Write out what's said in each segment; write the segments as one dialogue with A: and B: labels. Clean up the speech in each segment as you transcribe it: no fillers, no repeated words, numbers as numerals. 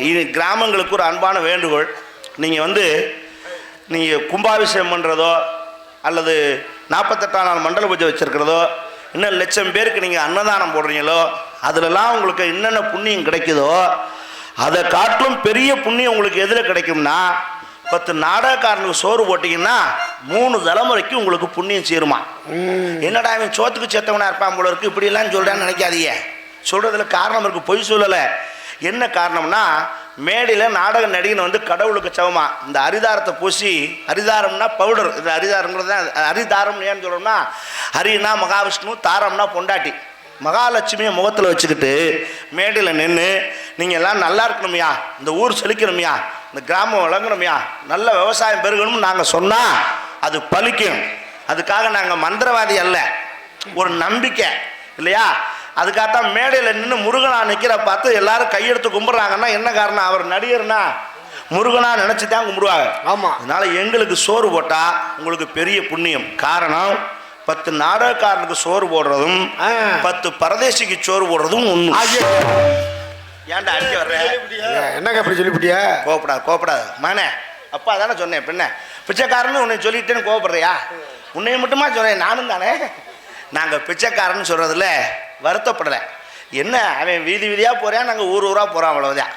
A: இது கிராமங்களுக்கு ஒரு அன்பான வேண்டுகோள். நீங்கள் கும்பாபிஷேகம் பண்ணுறதோ அல்லது 48ஆம் நாள் மண்டல பூஜை வச்சுருக்கிறதோ இன்னும் லட்சம் பேருக்கு நீங்கள் அன்னதானம் போடுறீங்களோ அதிலெல்லாம் உங்களுக்கு என்னென்ன புண்ணியம் கிடைக்குதோ அதை காட்டிலும் பெரிய புண்ணியம் உங்களுக்கு எதில் கிடைக்கும்னா 10 நாடகக்காரனுக்கு சோறு போட்டிங்கன்னா 3 தலைமுறைக்கு உங்களுக்கு புண்ணியம் சேருமா. என்னடா அவன் சோத்துக்கு சேர்த்தவனா இருப்பான் போல இருக்கு இப்படியெல்லாம் சொல்கிறான்னு நினைக்காதீங்க. சொல்கிறதுல காரணம் இருக்குது, பொய் சொல்லலை. என்ன காரணம்னா மேடையில் நாடக நடிகன் கடவுளுக்கு சவமா இந்த அரிதாரத்தை பூசி, அரிதாரம்னா பவுடர், இது அரிதாரங்கிறது தான். அரிதாரம் ஏன்னு சொல்கிறோம்னா ஹரினா மகாவிஷ்ணு, தாரம்னா பொண்டாட்டி. மகாலட்சுமியை முகத்தில் வச்சுக்கிட்டு மேடையில் நின்று நீங்கள் எல்லாம் நல்லா இருக்கணுமையா, இந்த ஊர் செழிக்கணுமையா, இந்த கிராமம் வழங்கணுமையா, நல்ல விவசாயம் பெருகணும்னு நாங்கள் சொன்னால் அது பலிக்கும். அதுக்காக நாங்கள் மந்திரவாதி அல்ல, ஒரு நம்பிக்கை இல்லையா. அதுக்காகத்தான் மேடையில் நின்று முருகனா நிற்கிற பார்த்து எல்லாரும் கையெடுத்து கும்பிட்றாங்கன்னா என்ன காரணம்? அவர் நடிகர்னா முருகனா நினச்சி தான் கும்பிடுவாங்க. ஆமாம். அதனால் எங்களுக்கு சோறு போட்டால் உங்களுக்கு பெரிய புண்ணியம். காரணம் 10 நாடகக்காரனுக்கு சோறு போடுறதும் 10 பரதேசிக்கு சோறு போடுறதும் ஒன்று. ஏன்டா அடிக்க வர்ற?
B: என்னங்க அப்படி சொல்லிவிட்டியா?
A: கோப்படாது மானே. அப்பா தானே சொன்னேன், பின்ன பிச்சைக்காரன்னு உன்னை சொல்லிட்டேன்னு கோவப்படுறியா? உன்னைய மட்டுமா சொல்கிறேன், நானும் தானே. நாங்கள் பிச்சைக்காரன்னு சொல்கிறதுல வருத்தப்படலை. என்ன அவன் வீதி வீதியாக போகிறான், நாங்கள் ஊர் ஊராக போகிறோம், அவ்வளோதான்.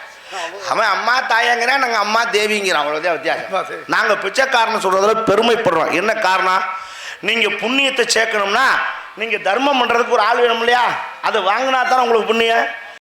A: அவன் அம்மா தாயாங்கிறான், நாங்கள் அம்மா தேவிங்கிறோம், அவ்வளோதான் வித்தியாசம். நாங்கள் பிச்சைக்காரன்னு சொல்கிறதுல பெருமைப்படுறோம். என்ன காரணம்? நீங்கள் புண்ணியத்தை சேர்க்கணும்னா நீங்கள் தர்மம் பண்ணுறதுக்கு ஒரு ஆள் வேணும் இல்லையா? அதை வாங்கினா தான் உங்களுக்கு புண்ணியம்.